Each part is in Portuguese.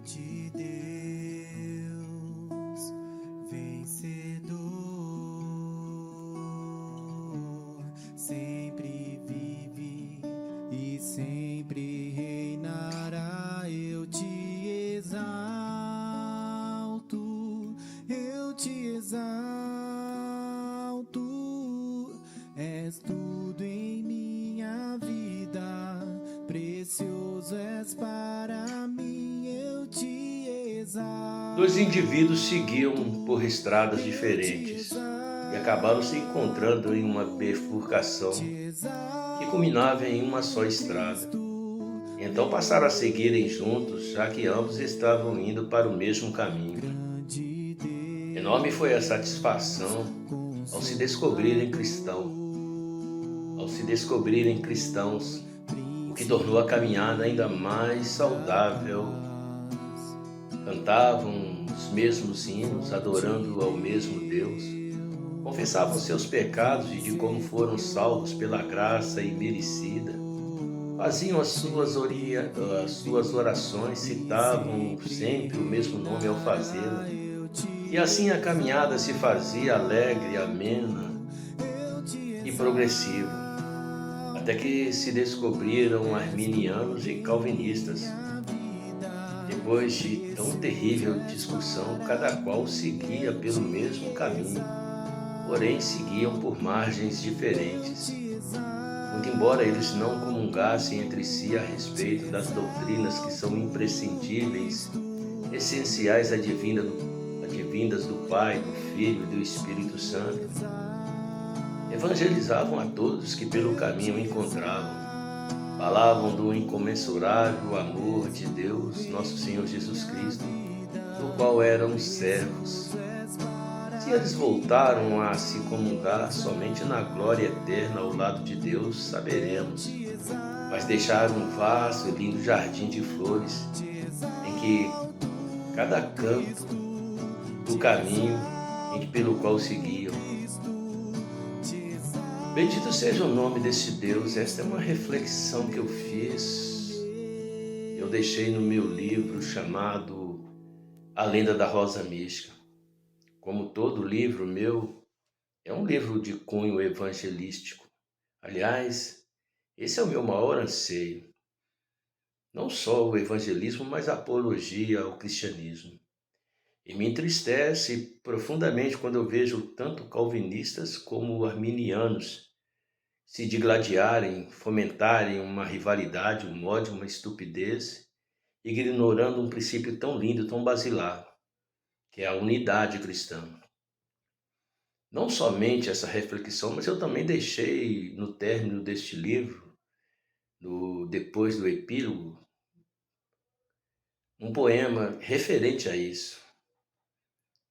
de Deus, vencedor, sempre vive e sempre reinará. Eu te exalto, eu te exalto, és tudo em minha vida, precioso és para mim, eu te exalto. Dois indivíduos seguiam por estradas diferentes e acabaram se encontrando em uma bifurcação que culminava em uma só estrada. Então passaram a seguirem juntos, já que ambos estavam indo para o mesmo caminho. Enorme foi a satisfação ao se descobrirem cristãos, o que tornou a caminhada ainda mais saudável. Cantavam os mesmos hinos, adorando ao mesmo Deus. Confessavam seus pecados e de como foram salvos pela graça imerecida. Faziam as suas orações, citavam sempre o mesmo nome ao fazê-la. E assim a caminhada se fazia alegre, amena e progressiva, até que se descobriram arminianos e calvinistas. Depois de tão terrível discussão, cada qual seguia pelo mesmo caminho, porém seguiam por margens diferentes. Muito embora eles não comungassem entre si a respeito das doutrinas que são imprescindíveis, essenciais advindas do Pai, do Filho e do Espírito Santo, evangelizavam a todos que pelo caminho encontravam. Falavam do incomensurável amor de Deus, nosso Senhor Jesus Cristo, do qual eram servos. Se eles voltaram a se comungar somente na glória eterna ao lado de Deus, saberemos. Mas deixaram um vasto e lindo jardim de flores, em que cada canto do caminho pelo qual seguiam. Bendito seja o nome deste Deus. Esta é uma reflexão que eu fiz. Eu deixei no meu livro chamado A Lenda da Rosa Mística. Como todo livro meu, é um livro de cunho evangelístico. Aliás, esse é o meu maior anseio. Não só o evangelismo, mas a apologia ao cristianismo. E me entristece profundamente quando eu vejo tanto calvinistas como arminianos se digladiarem, fomentarem uma rivalidade, um ódio, uma estupidez, ignorando um princípio tão lindo, tão basilar, que é a unidade cristã. Não somente essa reflexão, mas eu também deixei no término deste livro, depois do epílogo, um poema referente a isso.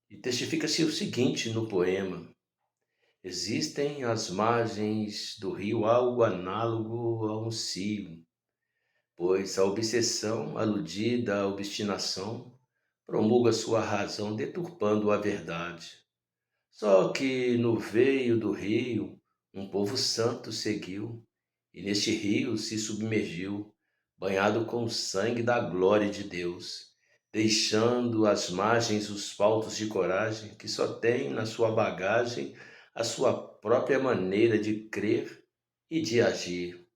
E testifica-se o seguinte no poema: existem às margens do rio algo análogo a um cio, pois a obsessão, aludida à obstinação, promulga sua razão deturpando a verdade. Só que no veio do rio um povo santo seguiu, e neste rio se submergiu, banhado com o sangue da glória de Deus, deixando às margens os faltos de coragem que só têm na sua bagagem a sua própria maneira de crer e de agir.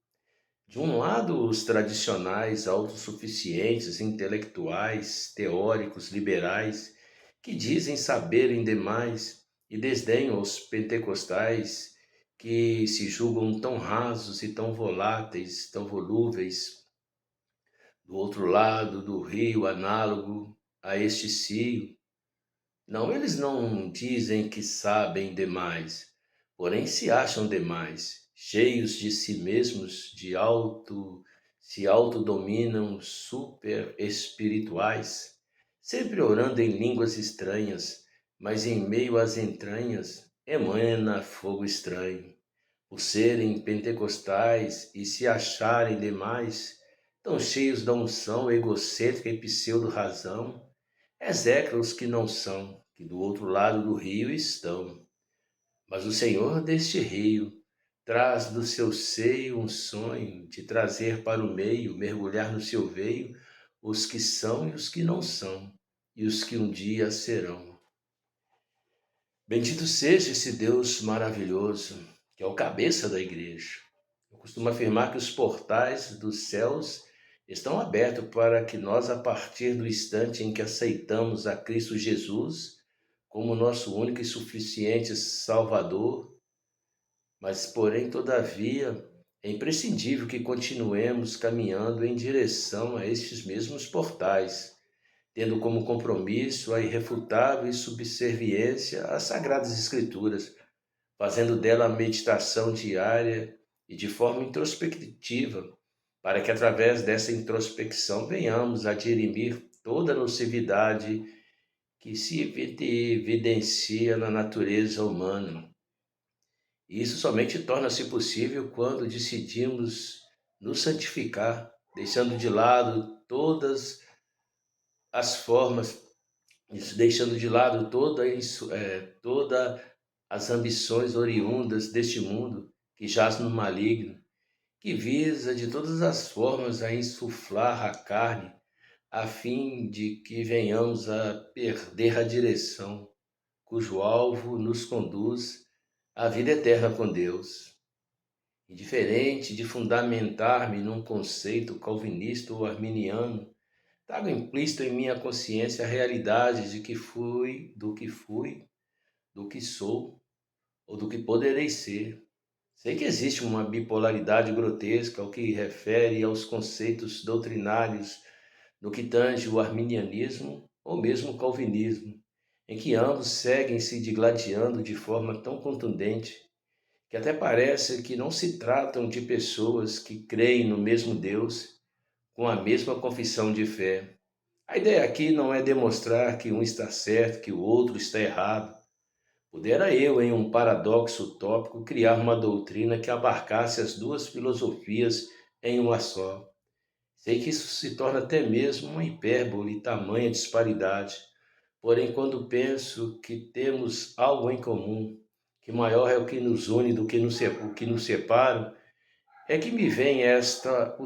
De um lado, os tradicionais, autossuficientes, intelectuais, teóricos, liberais, que dizem saberem demais e desdenham os pentecostais, que se julgam tão rasos e tão voláteis, tão volúveis. Do outro lado do rio, análogo a este cio, não, eles não dizem que sabem demais, porém se acham demais, cheios de si mesmos, se autodominam super espirituais, sempre orando em línguas estranhas, mas em meio às entranhas emana fogo estranho. Por serem pentecostais e se acharem demais, tão cheios da unção egocêntrica e pseudo-razão, execram os que não são, que do outro lado do rio estão. Mas o Senhor deste rio traz do seu seio um sonho de trazer para o meio, mergulhar no seu veio, os que são e os que não são, e os que um dia serão. Bendito seja esse Deus maravilhoso, que é o cabeça da igreja. Eu costumo afirmar que os portais dos céus estão abertos para que nós, a partir do instante em que aceitamos a Cristo Jesus como nosso único e suficiente Salvador, mas, porém, todavia, é imprescindível que continuemos caminhando em direção a estes mesmos portais, tendo como compromisso a irrefutável subserviência às Sagradas Escrituras, fazendo dela a meditação diária e de forma introspectiva, para que através dessa introspecção venhamos a dirimir toda a nocividade que se evidencia na natureza humana. E isso somente torna-se possível quando decidimos nos santificar, deixando de lado todas as formas, deixando de lado todas as ambições oriundas deste mundo que jaz no maligno, que visa de todas as formas a insuflar a carne, a fim de que venhamos a perder a direção, cujo alvo nos conduz à vida eterna com Deus. Indiferente de fundamentar-me num conceito calvinista ou arminiano, trago implícito em minha consciência a realidade de que fui, do que sou ou do que poderei ser. Sei que existe uma bipolaridade grotesca ao que refere aos conceitos doutrinários no que tange o arminianismo ou mesmo o calvinismo, em que ambos seguem se digladiando de forma tão contundente que até parece que não se tratam de pessoas que creem no mesmo Deus com a mesma confissão de fé. A ideia aqui não é demonstrar que um está certo, que o outro está errado. Pudera eu, em um paradoxo utópico, criar uma doutrina que abarcasse as duas filosofias em uma só. Sei que isso se torna até mesmo uma hipérbole, tamanha disparidade. Porém, quando penso que temos algo em comum, que maior é o que nos une do que o que nos separa, é que me vem essa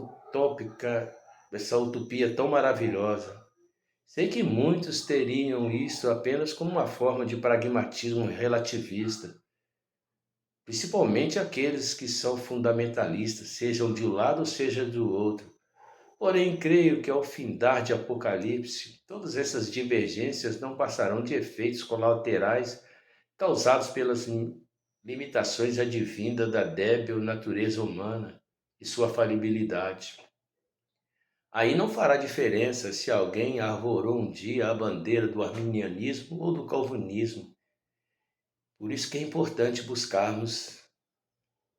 utopia tão maravilhosa. Sei que muitos teriam isso apenas como uma forma de pragmatismo relativista, principalmente aqueles que são fundamentalistas, sejam de um lado ou seja do outro. Porém, creio que ao findar de Apocalipse, todas essas divergências não passarão de efeitos colaterais causados pelas limitações advindas da débil natureza humana e sua falibilidade. Aí não fará diferença se alguém arvorou um dia a bandeira do arminianismo ou do calvinismo. Por isso que é importante buscarmos,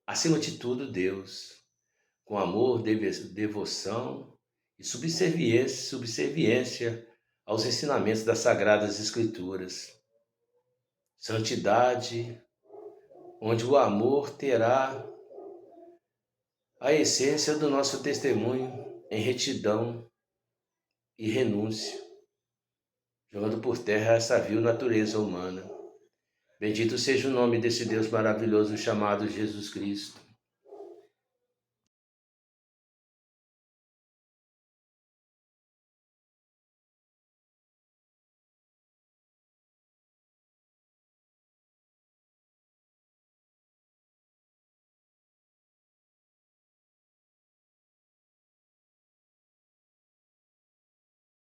acima de tudo, Deus, com amor, devoção e subserviência aos ensinamentos das Sagradas Escrituras. Santidade, onde o amor terá a essência do nosso testemunho em retidão e renúncia, jogando por terra essa vil natureza humana. Bendito seja o nome desse Deus maravilhoso chamado Jesus Cristo.